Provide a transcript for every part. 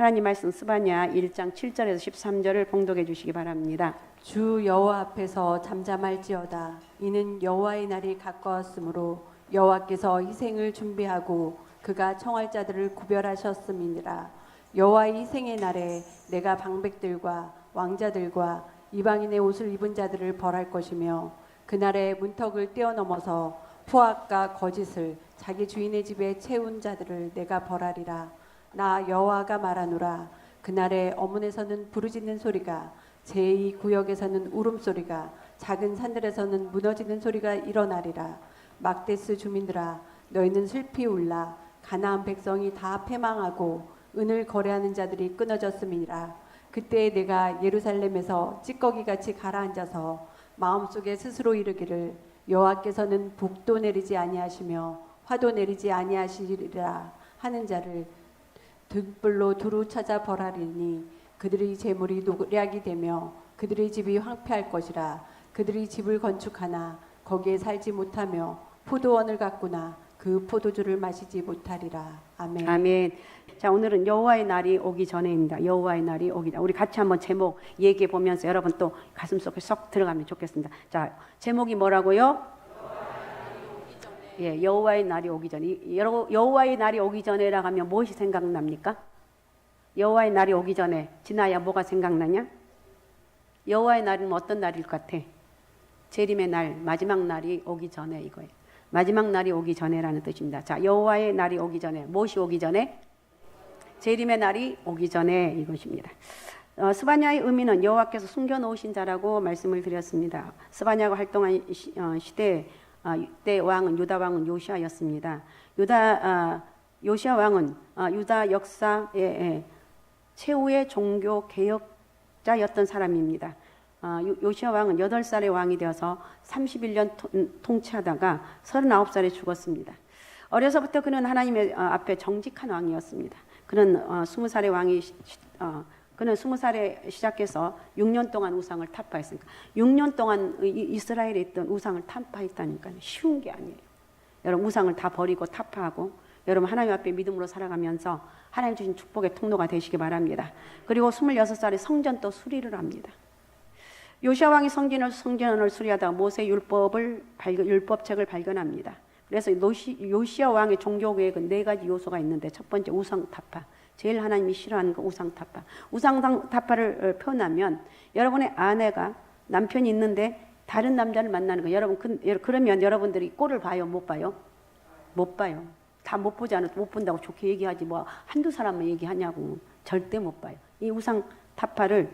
하나님 말씀 스바냐 1장 7절에서 13절을 봉독해 주시기 바랍니다. 주 여호와 앞에서 잠잠할지어다. 이는 여호와의 날이 가까웠으므로 여호와께서 희생을 준비하고 그가 청할 자들을 구별하셨음이니라. 여호와의 희생의 날에 내가 방백들과 왕자들과 이방인의 옷을 입은 자들을 벌할 것이며 그날에 문턱을 뛰어넘어서 포악과 거짓을 자기 주인의 집에 채운 자들을 내가 벌하리라. 나 여호와가 말하노라. 그날에 어문에서는 부르짖는 소리가, 제2구역에서는 울음소리가, 작은 산들에서는 무너지는 소리가 일어나리라. 막데스 주민들아, 너희는 슬피 울라. 가나안 백성이 다 패망하고 은을 거래하는 자들이 끊어졌음이니라. 그때 내가 예루살렘에서 찌꺼기같이 가라앉아서 마음속에 스스로 이르기를, 여호와께서는 북도 내리지 아니하시며 화도 내리지 아니하시리라 하는 자를 등불로 두루 찾아 벌하리니 그들의 재물이 노략이 되며 그들의 집이 황폐할 것이라. 그들이 집을 건축하나 거기에 살지 못하며 포도원을 가꾸나 그 포도주를 마시지 못하리라. 아멘. 아멘. 자, 오늘은 여호와의 날이 오기 전에입니다. 여호와의 날이 오기 전. 우리 같이 한번 제목 얘기해 보면서 여러분 또 가슴속에 쏙 들어가면 좋겠습니다. 자, 제목이 뭐라고요? 예, 여호와의 날이 오기 전에. 여호와의 날이 오기 전에라 하면 무엇이 생각납니까? 여호와의 날이 오기 전에 지나야 뭐가 생각나냐? 여호와의 날은 어떤 날일 것 같아? 재림의 날, 마지막 날이 오기 전에 이거예요. 마지막 날이 오기 전에라는 뜻입니다. 자, 여호와의 날이 오기 전에, 무엇이 오기 전에? 재림의 날이 오기 전에 이것입니다. 스바냐의 의미는 여호와께서 숨겨놓으신 자라고 말씀을 드렸습니다. 스바냐가 활동한 시대 때 왕은 유다 왕은 요시아였습니다. 요시아 왕은 유다 역사의 최후의 종교 개혁자였던 사람입니다. 요시아 왕은 8살의 왕이 되어서 31년 통치하다가 39살에 죽었습니다. 어려서부터 그는 하나님의 앞에 정직한 왕이었습니다. 그는 20살에 시작해서 6년 동안 우상을 타파했으니까 6년 동안 이스라엘에 있던 우상을 타파했다니까요. 쉬운 게 아니에요. 여러분 우상을 다 버리고 타파하고 여러분 하나님 앞에 믿음으로 살아가면서 하나님 주신 축복의 통로가 되시기 바랍니다. 그리고 26살에 성전도 수리를 합니다. 요시아 왕이 성전을 수리하다가 모세 율법책을 발견합니다. 그래서 요시아 왕의 종교 계획은 4가지 요소가 있는데 첫 번째 우상 타파. 제일 하나님이 싫어하는 거 우상 타파. 우상 타파를 표현하면 여러분의 아내가 남편이 있는데 다른 남자를 만나는 거. 여러분 그러면 여러분들이 꼴을 봐요, 못 봐요? 못 봐요. 다 못 보지 않아도 못 본다고 좋게 얘기하지 뭐 한두 사람만 얘기하냐고. 절대 못 봐요. 이 우상 타파를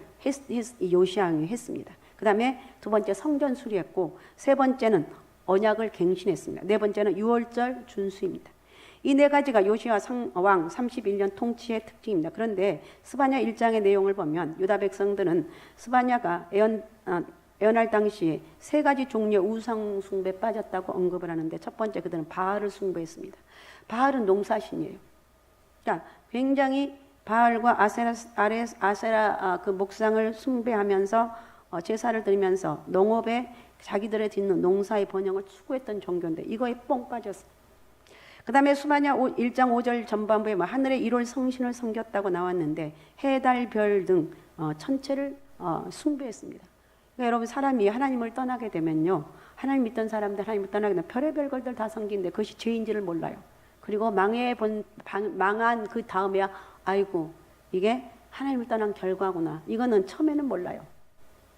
요시아 왕이 했습니다. 그 다음에 두 번째 성전 수리했고 세 번째는 언약을 갱신했습니다. 네 번째는 유월절 준수입니다. 이 4가지가 요시아 왕 31년 통치의 특징입니다. 그런데 스바냐 1장의 내용을 보면 유다 백성들은 스바냐가 예언할 당시에 3가지 종류의 우상 숭배에 빠졌다고 언급을 하는데 첫 번째 그들은 바알을 숭배했습니다. 바알은 농사신이에요. 그러니까 굉장히 바알과 아세라 그 목상을 숭배하면서 제사를 드리면서 농업에 자기들의 짓는 농사의 번영을 추구했던 종교인데 이거에 뻥 빠졌어요. 그 다음에 스바냐 1장 5절 전반부에 하늘의 1월 성신을 섬겼다고 나왔는데 해, 달, 별 등 천체를 숭배했습니다. 그러니까 여러분 사람이 하나님을 떠나게 되면요. 하나님 믿던 사람들 하나님을 떠나게 되면 별의별 것들 다 섬기는데 그것이 죄인지를 몰라요. 그리고 망한 그 다음에야 아이고 이게 하나님을 떠난 결과구나. 이거는 처음에는 몰라요.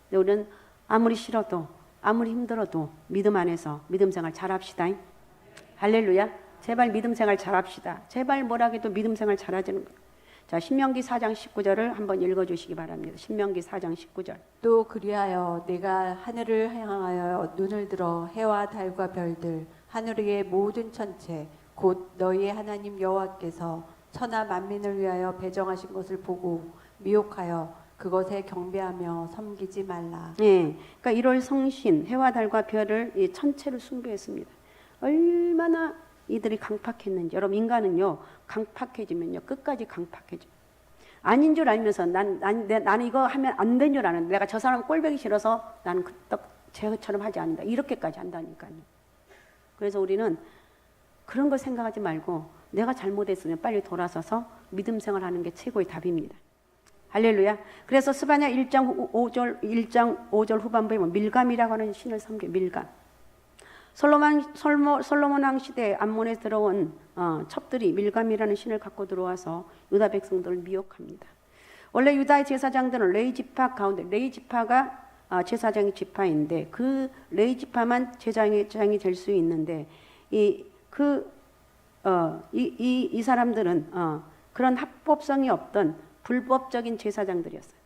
근데 우리는 아무리 싫어도 아무리 힘들어도 믿음 안에서 믿음 생활 잘합시다. 할렐루야. 제발 믿음 생활 잘합시다. 제발 뭐라해도 믿음 생활 잘하자는 거예요. 자, 신명기 4장 19절을 한번 읽어주시기 바랍니다. 신명기 4장 19절. 또 그리하여 내가 하늘을 향하여 눈을 들어 해와 달과 별들 하늘의 모든 천체 곧 너희의 하나님 여호와께서 천하 만민을 위하여 배정하신 것을 보고 미혹하여 그것에 경배하며 섬기지 말라. 예, 그러니까 1월 성신 해와 달과 별을 이 천체를 숭배했습니다. 얼마나 이들이 강팍했는지. 여러분 인간은요 강팍해지면요 끝까지 강팍해져. 아닌 줄 알면서 나는 이거 하면 안 된 줄 아는데 내가 저 사람 꼴보기 싫어서 나는 쟤처럼 하지 않는다. 이렇게까지 한다니까요. 그래서 우리는 그런 걸 생각하지 말고 내가 잘못했으면 빨리 돌아서서 믿음 생활하는 게 최고의 답입니다. 할렐루야. 그래서 스바냐 1장 5절 후반부에 보면 밀감이라고 하는 신을 섬겨. 밀감. 솔로몬 왕 시대에 암몬에 들어온 첩들이 밀감이라는 신을 갖고 들어와서 유다 백성들을 미혹합니다. 원래 유다의 제사장들은 레위 지파 가운데, 레위 지파가 제사장의 지파인데 그 레위 지파만 제사장이 될 수 있는데 이 사람들은 그런 합법성이 없던 불법적인 제사장들이었어요.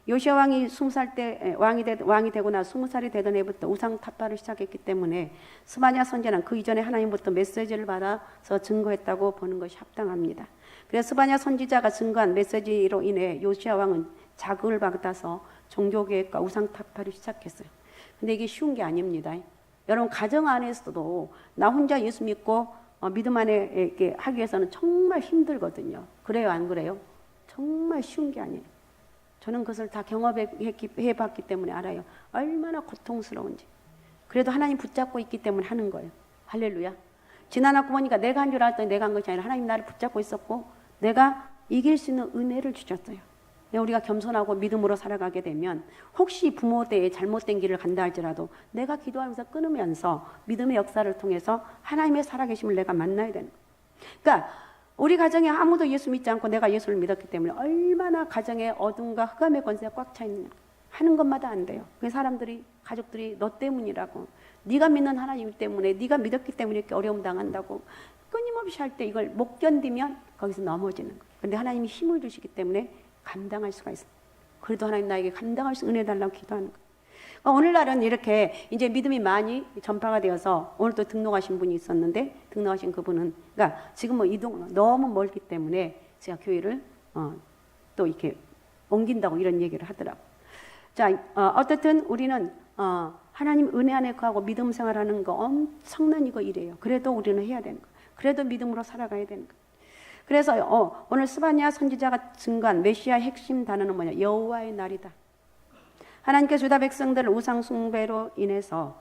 요시아 왕이 20살 때 왕이 되고 나 20살이 되던 해부터 우상 타파를 시작했기 때문에 스바냐 선지자는 그 이전에 하나님부터 메시지를 받아서 증거했다고 보는 것이 합당합니다. 그래서 스바냐 선지자가 증거한 메시지로 인해 요시아 왕은 자극을 받아서 종교개혁과 우상 타파를 시작했어요. 근데 이게 쉬운 게 아닙니다. 여러분 가정 안에서도 나 혼자 예수 믿고 믿음 안에 이렇게 하기 위해서는 정말 힘들거든요. 그래요, 안 그래요? 정말 쉬운 게 아니에요. 저는 그것을 다 경험해봤기 때문에 알아요. 얼마나 고통스러운지. 그래도 하나님 붙잡고 있기 때문에 하는 거예요. 할렐루야. 지나놓고 보니까 내가 한 줄 알았더니 내가 한 것이 아니라 하나님 나를 붙잡고 있었고 내가 이길 수 있는 은혜를 주셨어요. 우리가 겸손하고 믿음으로 살아가게 되면 혹시 부모 때에 잘못된 길을 간다 할지라도 내가 기도하면서 끊으면서 믿음의 역사를 통해서 하나님의 살아계심을 내가 만나야 되는 거예요. 그러니까 우리 가정에 아무도 예수 믿지 않고 내가 예수를 믿었기 때문에 얼마나 가정에 어둠과 흑암의 권세가 꽉 차 있느냐. 하는 것마다 안 돼요. 그 사람들이 가족들이 너 때문이라고, 네가 믿는 하나님 때문에, 네가 믿었기 때문에 이렇게 어려움 당한다고 끊임없이 할 때 이걸 못 견디면 거기서 넘어지는 거예요. 그런데 하나님이 힘을 주시기 때문에 감당할 수가 있어요. 그래도 하나님 나에게 감당할 수 은혜 달라고 기도하는 거예요. 오늘날은 이렇게 이제 믿음이 많이 전파가 되어서 오늘 또 등록하신 분이 있었는데 등록하신 그분은 그러니까 지금 뭐 이동 너무 멀기 때문에 제가 교회를 또 이렇게 옮긴다고 이런 얘기를 하더라고. 자, 어쨌든 우리는 하나님 은혜 안에 거하고 믿음 생활하는 거 엄청난 이거 일이에요. 그래도 우리는 해야 되는 거. 그래도 믿음으로 살아가야 되는 거. 그래서 오늘 스바냐 선지자가 증거한 메시아의 핵심 단어는 뭐냐? 여호와의 날이다. 하나님께서 유다 백성들을 우상 숭배로 인해서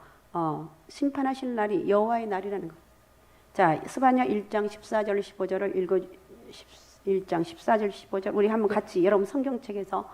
심판하실 날이 여호와의 날이라는 것. 자, 스바냐 1장 14절 15절을 1장 14절 15절 우리 한번 같이 여러분 성경책에서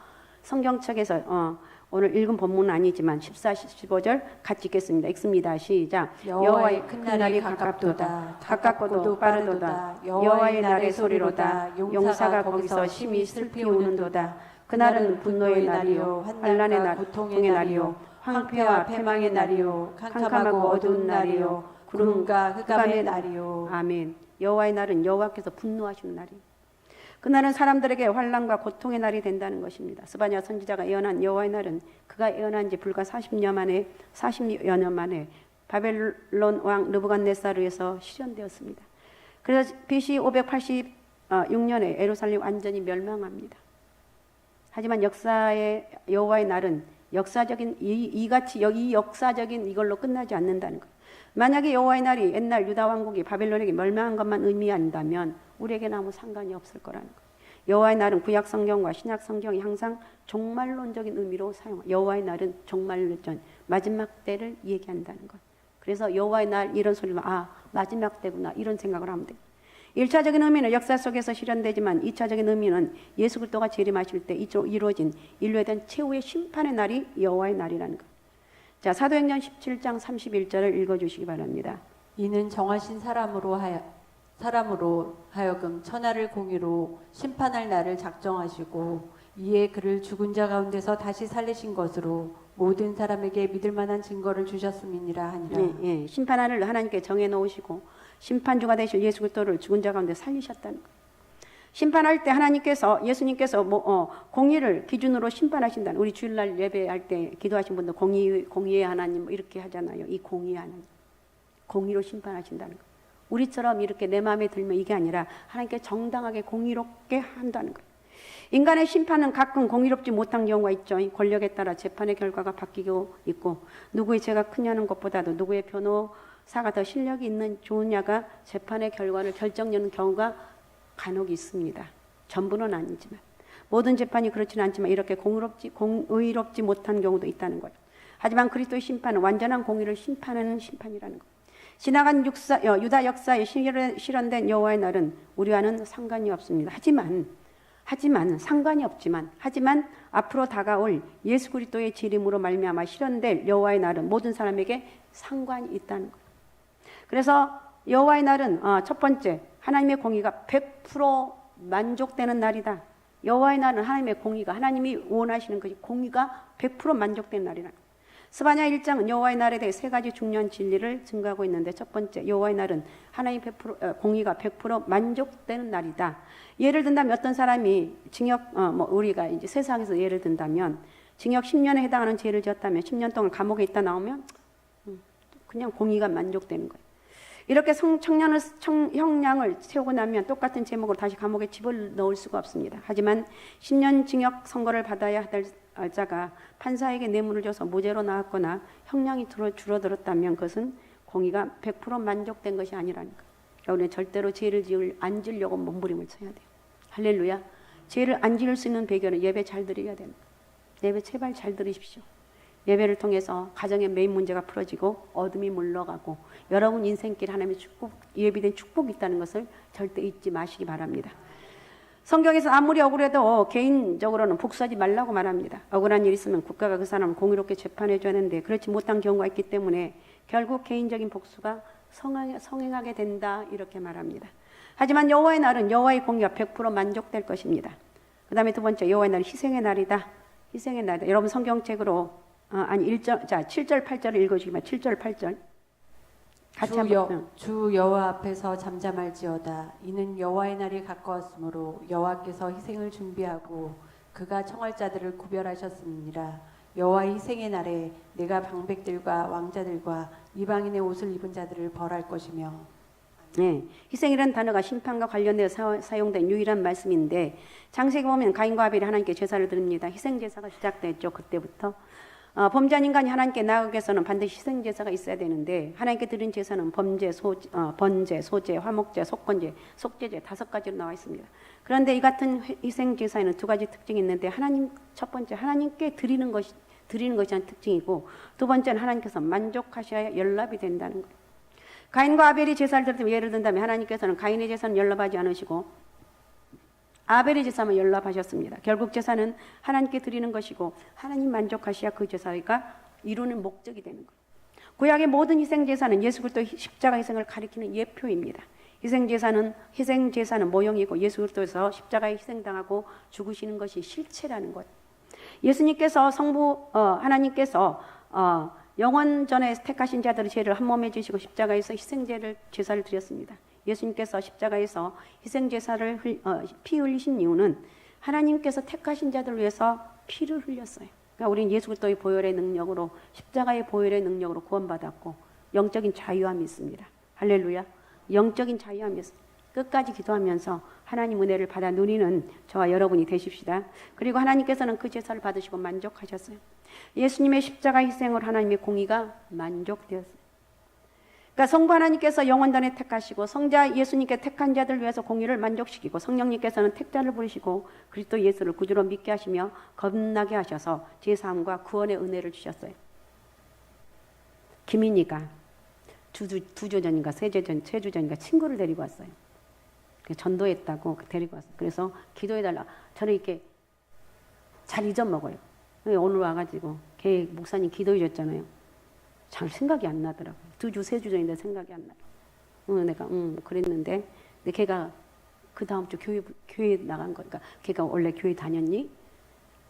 오늘 읽은 본문은 아니지만 14, 15절 같이 읽겠습니다. 읽습니다. 시작. 여호와의 큰 날이 가깝도다. 가깝고도 빠르도다. 여호와의 날의 소리로다. 용사가 거기서 심히 슬피 우는도다. 그날은 분노의 날이요, 환난의 날, 고통의 날이요, 황폐와 패망의 날이요, 캄캄하고 어두운 날이요, 구름과 흑암의 날이요. 아멘. 여호와의 날은 여호와께서 분노하시는 날이에요. 그날은 사람들에게 환난과 고통의 날이 된다는 것입니다. 스바냐 선지자가 예언한 여호와의 날은 그가 예언한 지 불과 40여 년 만에 바벨론 왕 느부갓네살에 의해서 실현되었습니다. 그래서 BC 586년에 예루살렘 완전히 멸망합니다. 하지만 역사의 여호와의 날은 역사적인 이 역사적인 이걸로 끝나지 않는다는 거예요. 만약에 여호와의 날이 옛날 유다 왕국이 바벨론에게 멸망한 것만 의미한다면 우리에게는 아무 상관이 없을 거라는 거예요. 여호와의 날은 구약 성경과 신약 성경이 항상 종말론적인 의미로 사용해요. 여호와의 날은 종말론 마지막 때를 얘기한다는 거예요. 그래서 여호와의 날 이런 소리를 마지막 때구나 이런 생각을 하면 돼요. 1차적인 의미는 역사 속에서 실현되지만 2차적인 의미는 예수 그리스도가 재림하실 때 이루어진 인류에 대한 최후의 심판의 날이 여호와의 날이라는 거예요. 자, 사도행전 17장 31절을 읽어주시기 바랍니다. 이는 정하신 사람으로 하여금 천하를 공의로 심판할 날을 작정하시고 이에 그를 죽은 자 가운데서 다시 살리신 것으로 모든 사람에게 믿을 만한 증거를 주셨음이니라 하니라. 예, 심판하를 하나님께 정해 놓으시고 심판주가 되실 예수 그리스도를 죽은 자 가운데 살리셨다는 거예요. 심판할 때 예수님께서 공의를 기준으로 심판하신다는, 우리 주일날 예배할 때 기도하신 분들 공의의 하나님 이렇게 하잖아요. 이 공의의 하나님, 공의로 심판하신다는 거예요. 우리처럼 이렇게 내 마음에 들면 이게 아니라 하나님께 정당하게 공의롭게 한다는 거예요. 인간의 심판은 가끔 공의롭지 못한 경우가 있죠. 권력에 따라 재판의 결과가 바뀌고 있고 누구의 죄가 크냐는 것보다도 누구의 변호사가 더 실력이 있는 좋으냐가 재판의 결과를 결정짓는 경우가 간혹 있습니다. 전부는 아니지만 모든 재판이 그렇지는 않지만 이렇게 공의롭지 못한 경우도 있다는 거예요. 하지만 그리스도의 심판은 완전한 공의를 심판하는 심판이라는 거예요. 지나간 유다 역사에 실현된 여호와의 날은 우리와는 상관이 없습니다. 하지만 상관이 없지만 앞으로 다가올 예수 그리스도의 지름으로 말미암아 실현될 여호와의 날은 모든 사람에게 상관이 있다는 거예요. 그래서 여호와의 날은 첫 번째 하나님의 공의가 100% 만족되는 날이다. 여호와의 날은 하나님의 공의가 하나님이 원하시는 것이 공의가 100% 만족되는 날이다. 스바냐 1장은 여호와의 날에 대해 세 가지 중요한 진리를 증거하고 있는데 첫 번째 여호와의 날은 하나님 100% 공의가 100% 만족되는 날이다. 예를 든다면 어떤 사람이 징역 우리가 이제 세상에서 예를 든다면 징역 10년에 해당하는 죄를 지었다면 10년 동안 감옥에 있다 나오면 그냥 공의가 만족되는 거예요. 이렇게 형량을 채우고 나면 똑같은 제목으로 다시 감옥에 집어넣을 수가 없습니다. 하지만 10년 징역 선고를 받아야 할 자가 판사에게 뇌물을 줘서 무죄로 나왔거나 형량이 줄어들었다면 그것은 공의가 100% 만족된 것이 아니라는 거예요. 우리는 절대로 죄를 안 지으려고 몸부림을 쳐야 돼요. 할렐루야. 죄를 안 지을 수 있는 배경은 예배 잘 드려야 됩니다. 예배 제발 잘 들으십시오. 예배를 통해서 가정의 메인 문제가 풀어지고 어둠이 물러가고 여러분 인생길 하나님의 축복, 예비된 축복이 있다는 것을 절대 잊지 마시기 바랍니다. 성경에서 아무리 억울해도 개인적으로는 복수하지 말라고 말합니다. 억울한 일 있으면 국가가 그 사람을 공의롭게 재판해 줘야 하는데 그렇지 못한 경우가 있기 때문에 결국 개인적인 복수가 성행하게 된다 이렇게 말합니다. 하지만 여호와의 날은 여호와의 공의가 100% 만족될 것입니다. 그 다음에 두 번째 여호와의 날은 희생의 날이다. 희생의 날이다. 여러분 성경책으로 7절 8절을 읽어주시면 7절 8절 같이 주 여호와 앞에서 잠잠할지어다. 이는 여호와의 날이 가까웠으므로 여호와께서 희생을 준비하고 그가 청할 자들을 구별하셨음이니라. 여호와의 희생의 날에 내가 방백들과 왕자들과 이방인의 옷을 입은 자들을 벌할 것이며. 네, 희생이라는 단어가 심판과 관련되어 사용된 유일한 말씀인데 창세기 보면 가인과 아벨이 하나님께 제사를 드립니다. 희생 제사가 시작됐죠. 그때부터 범죄한 인간이 하나님께 나아가기 위해서는 반드시 희생 제사가 있어야 되는데 하나님께 드린 제사는 번제, 소제, 화목제, 속건제, 속죄제 5가지로 나와 있습니다. 그런데 이 같은 희생 제사에는 2가지 특징이 있는데 첫 번째 하나님께 드리는 것이 한 특징이고 두 번째는 하나님께서 만족하셔야 연락이 된다는 거예요. 가인과 아벨이 제사를 드릴 때 예를 든다면 하나님께서는 가인의 제사는 연락하지 않으시고 아벨의 제사만 연락하셨습니다. 결국 제사는 하나님께 드리는 것이고 하나님 만족하셔야 그 제사가 이루는 목적이 되는 거예요. 구약의 모든 희생 제사는 예수 그리스도의 십자가 희생을 가리키는 예표입니다. 희생 제사는 모형이고 예수 그리스도에서 십자가에 희생당하고 죽으시는 것이 실체라는 거예요. 예수님께서 하나님께서 영원 전에 택하신 자들의 죄를 한 몸에 지시고 십자가에서 제사를 드렸습니다. 예수님께서 십자가에서 희생제사를 피 흘리신 이유는 하나님께서 택하신 자들을 위해서 피를 흘렸어요. 그러니까 우리는 예수 그리스도의 보혈의 능력으로 십자가의 보혈의 능력으로 구원받았고 영적인 자유함이 있습니다. 할렐루야. 영적인 자유함이 있습니다. 끝까지 기도하면서 하나님 은혜를 받아 누리는 저와 여러분이 되십시다. 그리고 하나님께서는 그 제사를 받으시고 만족하셨어요. 예수님의 십자가 희생으로 하나님의 공의가 만족되었어요. 그러니까 성부 하나님께서 영원전에 택하시고 성자 예수님께 택한 자들 위해서 공의를 만족시키고 성령님께서는 택자를 부르시고 그리스도 예수를 구주로 믿게 하시며 겁나게 하셔서 제사함과 구원의 은혜를 주셨어요. 김인희가 두 주 전인가 세 주 전인가 친구를 데리고 왔어요. 전도했다고 데리고 왔어요. 그래서 기도해달라. 저는 이렇게 잘 잊어먹어요. 오늘 와가지고 걔 목사님 기도해 줬잖아요. 잘 생각이 안 나더라고요. 2주, 3주 전인데 생각이 안 나요. 내가 그랬는데 근데 걔가 그 다음 주 교회 나간 거니까 걔가 원래 교회 다녔니?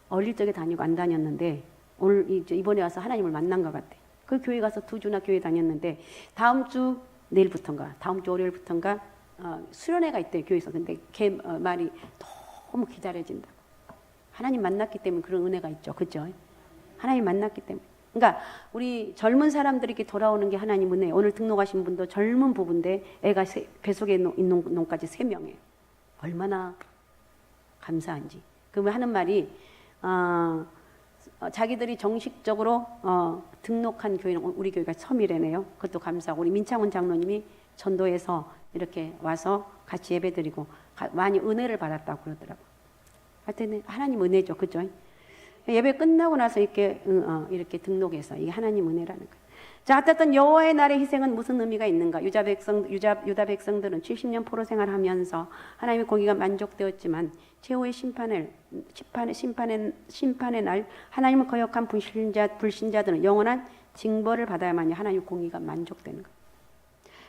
어릴 적에 다니고 안 다녔는데 오늘 이번에 와서 하나님을 만난 것 같아. 그 교회 가서 2주나 교회 다녔는데 다음 주 내일부터인가 다음 주 월요일부터인가 수련회가 있대요 교회에서. 근데 걔 말이 너무 기다려진다고. 하나님 만났기 때문에 그런 은혜가 있죠. 그죠? 하나님 만났기 때문에. 그러니까 우리 젊은 사람들에게 돌아오는 게 하나님 은혜. 오늘 등록하신 분도 젊은 부부인데 애가 뱃속에 있는 놈까지 3명이에요. 얼마나 감사한지. 그러면 하는 말이 자기들이 정식적으로 등록한 교회는 우리 교회가 처음이래네요. 그것도 감사하고 우리 민창원 장로님이 전도해서 이렇게 와서 같이 예배드리고 많이 은혜를 받았다고 그러더라고요. 하여튼 하나님 은혜죠. 그죠? 예배 끝나고 나서 이렇게 등록해서 이게 하나님 은혜라는 거예요. 자, 어쨌든 여호와의 날의 희생은 무슨 의미가 있는가? 유다 백성들은 70년 포로 생활하면서 하나님의 공의가 만족되었지만 최후의 심판의 날 하나님을 거역한 불신자들은 영원한 징벌을 받아야만이 하나님의 공의가 만족되는 거예요.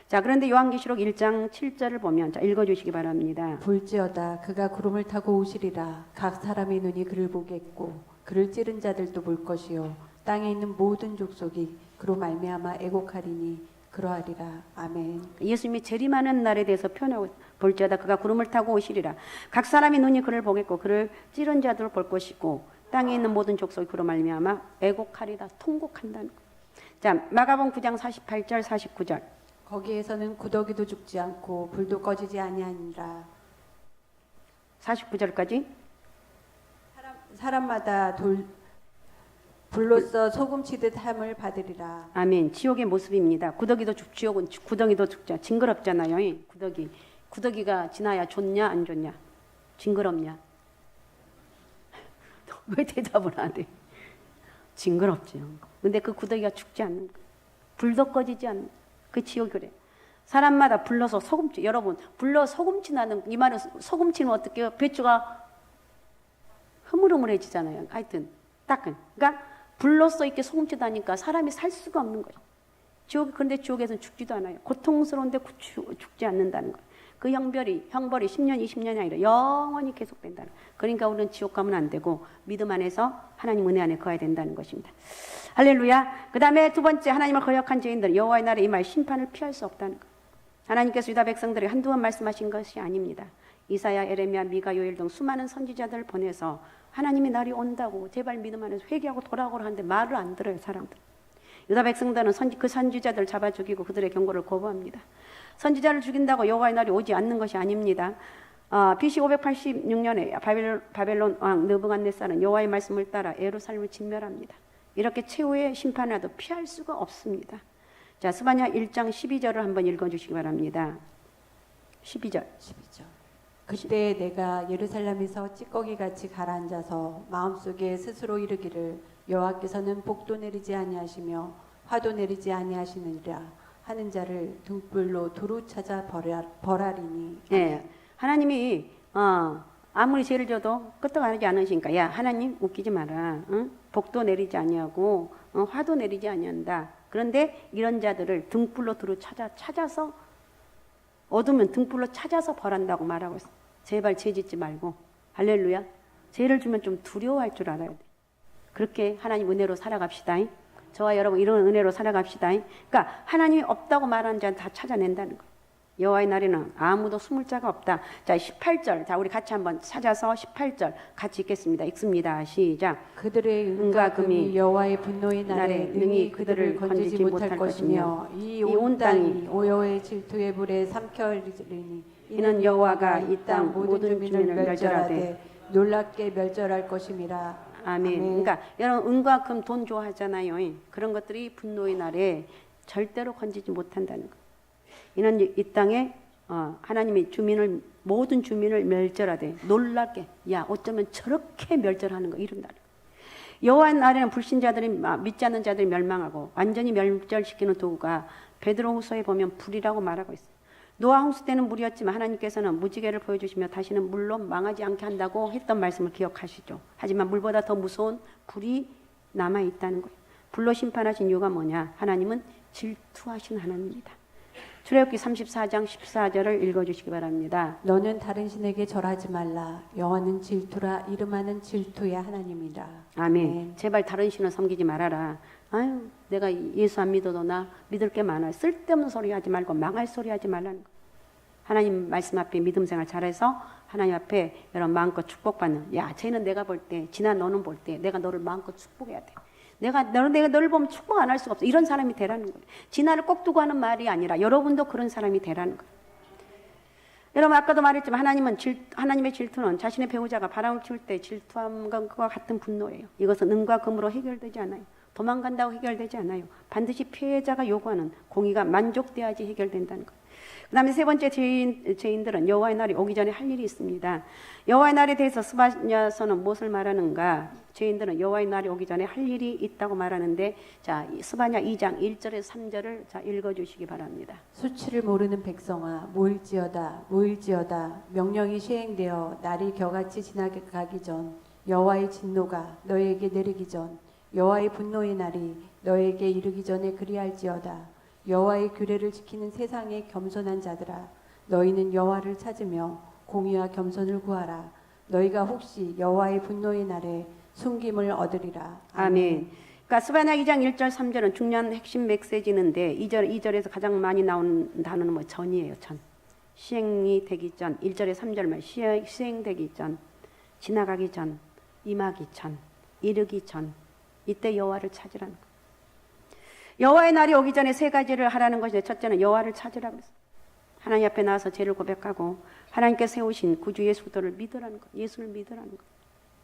자, 그런데 요한계시록 1장 7절을 보면, 자, 읽어주시기 바랍니다. 볼지어다 그가 구름을 타고 오시리라. 각 사람의 눈이 그를 보겠고 그를 찌른 자들도 볼 것이요 땅에 있는 모든 족속이 그로 말미암아 애곡하리니 그러하리라. 아멘. 예수님이 재림하는 날에 대해서 표현하고, 볼지어다 그가 구름을 타고 오시리라. 각 사람의 눈이 그를 보겠고 그를 찌른 자들을 볼 것이고 땅에 있는 모든 족속이 그로 말미암아 애곡하리라. 통곡한다는 거. 자, 마가복음 9장 48절 49절. 거기에서는 구더기도 죽지 않고 불도 꺼지지 아니하니라. 49절까지. 사람마다 불로써 소금치듯 함을 받으리라. 아멘. 지옥의 모습입니다. 지옥은 구더기도 죽자. 징그럽잖아요. 구더기가 지나야 좋냐 안 좋냐? 징그럽냐? 왜 대답을 안 해? 징그럽죠. 근데 그 구더기가 죽지 않는 거. 불도 꺼지지 않는 그 지옥이 그래. 사람마다 불러서 소금치. 여러분, 불러 소금치 나는 이 말은 소금치는 어떻게 해요? 배추가 흐물흐물해지잖아요. 하여튼 따끈. 그러니까 불로써 이렇게 소금치 나니까 사람이 살 수가 없는 거예요. 그런데 지옥에서는 죽지도 않아요. 고통스러운데 죽지 않는다는 거예요. 그 형벌이 10년, 20년이 아니라 영원히 계속된다는 거예요. 그러니까 우리는 지옥 가면 안 되고 믿음 안에서 하나님 은혜 안에 거해야 된다는 것입니다. 할렐루야. 그 다음에 두 번째, 하나님을 거역한 죄인들 여호와의 날에 임할 심판을 피할 수 없다는 거예요. 하나님께서 유다 백성들에게 한두 번 말씀하신 것이 아닙니다. 이사야, 에레미야, 미가, 요엘 등 수많은 선지자들을 보내서 하나님의 날이 온다고 제발 믿음 안에서 회개하고 돌아오라 하는데 말을 안 들어요, 사람들. 유다 백성들은 그 선지자들을 잡아 죽이고 그들의 경고를 거부합니다. 선지자를 죽인다고 여호와의 날이 오지 않는 것이 아닙니다. BC 586년에 바벨론 왕 느부갓네살은 여호와의 말씀을 따라 예루살렘을 진멸합니다. 이렇게 최후의 심판이라도 피할 수가 없습니다. 자, 스바냐 1장 12절을 한번 읽어주시기 바랍니다. 12절. 그때 내가 예루살렘에서 찌꺼기같이 가라앉아서 마음속에 스스로 이르기를 여호와께서는 복도 내리지 아니하시며 화도 내리지 아니하시느니라 하는 자를 등불로 두루 찾아 벌하리니. 예, 하나님이 아무리 죄를 져도 끄떡하지 않으시니까 야 하나님 웃기지 마라. 응? 복도 내리지 아니하고 화도 내리지 아니한다. 그런데 이런 자들을 등불로 두루 찾아서 어두면 등불로 찾아서 벌한다고 말하고 있어. 제발 죄 짓지 말고. 할렐루야. 죄를 주면 좀 두려워할 줄 알아야 돼. 그렇게 하나님 은혜로 살아갑시다. 저와 여러분 이런 은혜로 살아갑시다. 그러니까 하나님이 없다고 말하는 자는 다 찾아낸다는 거예요. 여호와의 날에는 아무도 숨을 자가 없다. 자, 18절. 자, 우리 같이 한번 찾아서 18절 같이 읽겠습니다. 읽습니다. 시작. 그들의 은과 금이 여호와의 분노의 날에 능히 그들을 건지지 못할 것이며 이 온 땅이 여호와의 질투의 불에 삼켜지리니 이는 여호와가 이 땅 모든 주민을 멸절하되 놀랍게 멸절할 것임이라. 아멘. 그러니까 여러분 은과 금 돈 좋아하잖아요. 그런 것들이 분노의 날에 절대로 건지지 못한다는 거. 이는 이 땅에 하나님이 모든 주민을 멸절하되 놀랍게 야 어쩌면 저렇게 멸절하는 거 이런 날. 여호와의 날에는 불신자들이 믿지 않는 자들이 멸망하고 완전히 멸절시키는 도구가 베드로후서에 보면 불이라고 말하고 있어요. 노아 홍수 때는 물이었지만 하나님께서는 무지개를 보여주시며 다시는 물로 망하지 않게 한다고 했던 말씀을 기억하시죠. 하지만 물보다 더 무서운 불이 남아있다는 거예요. 불로 심판하신 이유가 뭐냐? 하나님은 질투하신 하나님입니다. 출애굽기 34장 14절을 읽어주시기 바랍니다. 너는 다른 신에게 절하지 말라. 여호와는 질투라 이름하는 질투의 하나님이라. 아멘. 제발 다른 신을 섬기지 말아라. 아유, 내가 예수 안 믿어도 나 믿을 게 많아. 쓸데없는 소리 하지 말고 망할 소리 하지 말라는 거. 하나님 말씀 앞에 믿음 생활 잘해서 하나님 앞에 여러분 마음껏 축복받는. 야, 쟤는 내가 볼 때, 지난 너는 볼 때 내가 너를 마음껏 축복해야 돼. 내가 너를 보면 축복 안 할 수가 없어. 이런 사람이 되라는 거예요. 진화를 꼭 두고 하는 말이 아니라 여러분도 그런 사람이 되라는 거예요. 여러분 아까도 말했지만 하나님의 질투는 자신의 배우자가 바람을 피울 때 질투한 것과 같은 분노예요. 이것은 은과 금으로 해결되지 않아요. 도망간다고 해결되지 않아요. 반드시 피해자가 요구하는 공의가 만족돼야지 해결된다는 거예요. 그다음에 세 번째 죄인들은 여호와의 날이 오기 전에 할 일이 있습니다. 여호와의 날에 대해서 스바냐서는 무엇을 말하는가? 죄인들은 여호와의 날이 오기 전에 할 일이 있다고 말하는데, 자, 스바냐 2장 1절에서 3절을 자 읽어주시기 바랍니다. 수치를 모르는 백성아 모일지어다 모일지어다 명령이 시행되어 날이 겨같이 지나가기 전 여호와의 진노가 너에게 내리기 전 여호와의 분노의 날이 너에게 이르기 전에 그리할지어다. 여호와의 규례를 지키는 세상의 겸손한 자들아 너희는 여호와를 찾으며 공의와 겸손을 구하라. 너희가 혹시 여호와의 분노의 날에 숨김을 얻으리라. 아멘. 그러니까 스바냐 2장 1절 3절은 중요한 핵심 메시지인데 2절에서 가장 많이 나오는 단어는 뭐 전이에요. 전. 시행이 되기 전 1절에 3절만 시행되기 전, 지나가기 전, 임하기 전, 이르기 전, 이때 여호와를 찾으라는 거예요. 여호와의 날이 오기 전에 세 가지를 하라는 것인데, 첫째는 여호와를 찾으라고 했어요. 하나님 앞에 나와서 죄를 고백하고 하나님께 세우신 구주 예수 그리스도를 믿으라는 거예요. 예수를 믿으라는 거예요.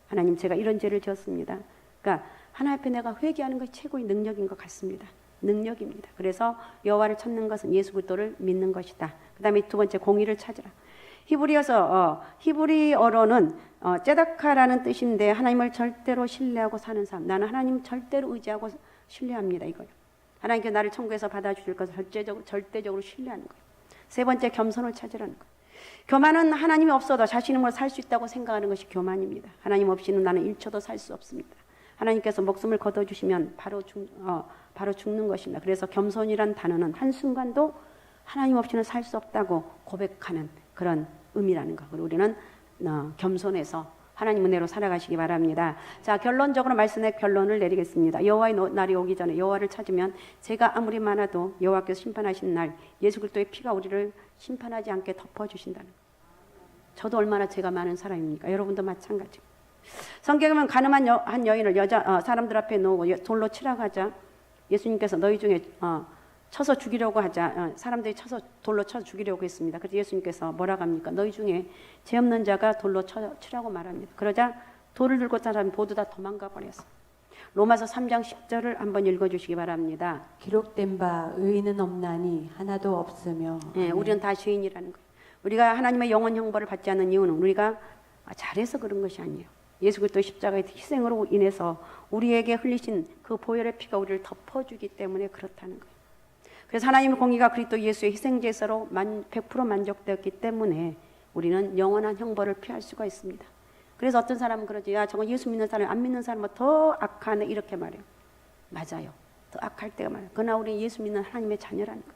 하나님, 제가 이런 죄를 지었습니다. 그러니까 하나님 앞에 내가 회개하는 것이 최고의 능력인 것 같습니다. 능력입니다. 그래서 여호와를 찾는 것은 예수 그리스도를 믿는 것이다. 그다음에 두 번째, 공의를 찾으라. 히브리어로는 째다카라는 뜻인데 하나님을 절대로 신뢰하고 사는 삶. 나는 하나님 절대로 의지하고 신뢰합니다. 이거요. 하나님께 나를 천국에서 받아주실 것을 절대적으로 신뢰하는 거예요. 세 번째, 겸손을 찾으라는 거예요. 교만은 하나님이 없어도 자신임으로 살 수 있다고 생각하는 것이 교만입니다. 하나님 없이는 나는 1초도 살 수 없습니다. 하나님께서 목숨을 거둬주시면 바로 죽는 것입니다. 그래서 겸손이란 단어는 한순간도 하나님 없이는 살 수 없다고 고백하는 그런 의미라는 거. 그리고 우리는 겸손해서 하나님 은혜로 살아가시기 바랍니다. 자, 결론적으로 말씀의 결론을 내리겠습니다. 여호와의 날이 오기 전에 여호와를 찾으면 죄가 아무리 많아도 여호와께서 심판하신 날 예수 그리스도의 피가 우리를 심판하지 않게 덮어주신다는 거예요. 저도 얼마나 죄가 많은 사람입니까? 여러분도 마찬가지고. 성경에 보면 가늠한 한 여인을 사람들 앞에 놓고 돌로 치라고 하자 예수님께서 너희 중에 쳐서 죽이려고 하자 사람들이 돌로 쳐서 죽이려고 했습니다. 그래서 예수님께서 뭐라고 합니까? 너희 중에 죄 없는 자가 돌로 치라고 말합니다. 그러자 돌을 들고 사람 모두 다 도망가 버렸어요. 로마서 3장 10절을 한번 읽어주시기 바랍니다. 기록된 바 의인은 없나니 하나도 없으며. 네, 우리는 다 죄인이라는 거예요. 우리가 하나님의 영원 형벌을 받지 않는 이유는 우리가 잘해서 그런 것이 아니에요. 예수 그리스도의 십자가의 희생으로 인해서 우리에게 흘리신 그 보혈의 피가 우리를 덮어주기 때문에 그렇다는 거예요. 그래서 하나님의 공의가 그리스도 예수의 희생제사로 100% 만족되었기 때문에 우리는 영원한 형벌을 피할 수가 있습니다. 그래서 어떤 사람은 그러지, 야, 저거 예수 믿는 사람, 안 믿는 사람은 더 악하네, 이렇게 말해요. 맞아요. 더 악할 때가 많아요. 그러나 우리는 예수 믿는 하나님의 자녀라는 거예요.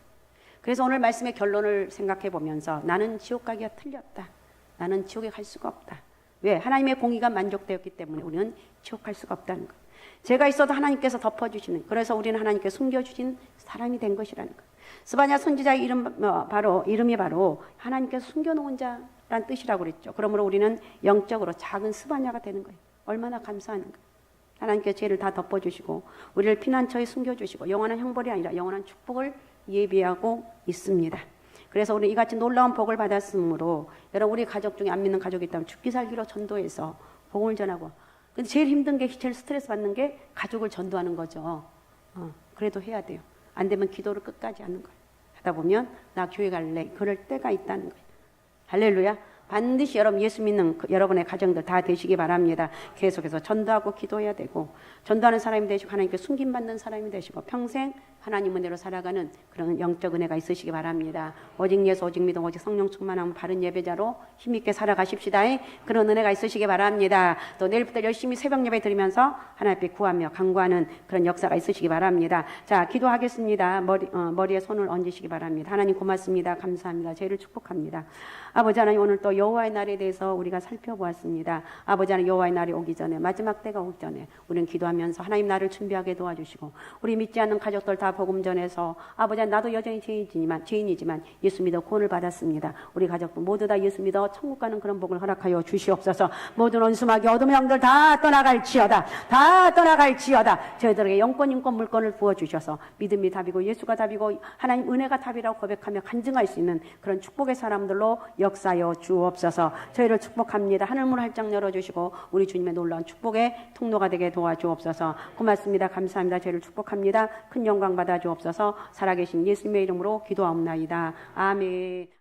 그래서 오늘 말씀의 결론을 생각해 보면서 나는 지옥 가기가 틀렸다. 나는 지옥에 갈 수가 없다. 왜? 하나님의 공의가 만족되었기 때문에 우리는 지옥 갈 수가 없다는 거예요. 죄가 있어도 하나님께서 덮어주시는, 그래서 우리는 하나님께 숨겨주신 사람이 된 것이라는 거예요. 스바냐 선지자의 이름이 바로 하나님께서 숨겨놓은 자란 뜻이라고 그랬죠. 그러므로 우리는 영적으로 작은 스바냐가 되는 거예요. 얼마나 감사한가. 하나님께서 죄를 다 덮어주시고 우리를 피난처에 숨겨주시고 영원한 형벌이 아니라 영원한 축복을 예비하고 있습니다. 그래서 우리 이같이 놀라운 복을 받았으므로 여러분, 우리 가족 중에 안 믿는 가족이 있다면 죽기 살기로 전도해서 복을 전하고, 근데 제일 힘든 게, 제일 스트레스 받는 게 가족을 전도하는 거죠. 그래도 해야 돼요. 안 되면 기도를 끝까지 하는 거예요. 하다 보면 나 교회 갈래, 그럴 때가 있다는 거예요. 할렐루야. 반드시 여러분 예수 믿는 여러분의 가정들 다 되시기 바랍니다. 계속해서 전도하고 기도해야 되고, 전도하는 사람이 되시고 하나님께 숨김받는 사람이 되시고 평생 하나님 은혜로 살아가는 그런 영적 은혜가 있으시기 바랍니다. 오직 예수, 오직 믿음, 오직 성령 충만한 바른 예배자로 힘있게 살아가십시다. 그런 은혜가 있으시기 바랍니다. 또 내일부터 열심히 새벽 예배 드리면서 하나님 앞에 구하며 간구하는 그런 역사가 있으시기 바랍니다. 자, 기도하겠습니다. 머리에 손을 얹으시기 바랍니다. 하나님 고맙습니다. 감사합니다. 죄를 축복합니다. 아버지 하나님, 오늘 또 여호와의 날에 대해서 우리가 살펴보았습니다. 아버지 하나님, 여호와의 날이 오기 전에, 마지막 때가 오기 전에 우리는 기도하면서 하나님 나를 준비하게 도와주시고, 우리 믿지 않는 가족들 다 복음 전해서, 아버지 하나님, 나도 여전히 죄인이지만 예수 믿어 구원을 받았습니다. 우리 가족도 모두 다 예수 믿어 천국 가는 그런 복을 허락하여 주시옵소서. 모든 원수마귀 어둠의 영들 다 떠나갈지어다. 다 떠나갈지어다. 저희들에게 영권, 인권, 물권을 부어주셔서 믿음이 답이고 예수가 답이고 하나님 은혜가 답이라고 고백하며 간증할 수 있는 그런 축복의 사람들로 역사여 주옵소서. 저희를 축복합니다. 하늘문 활짝 열어주시고 우리 주님의 놀라운 축복의 통로가 되게 도와주옵소서. 고맙습니다. 감사합니다. 저희를 축복합니다. 큰 영광 받아 주옵소서. 살아계신 예수님의 이름으로 기도하옵나이다. 아멘.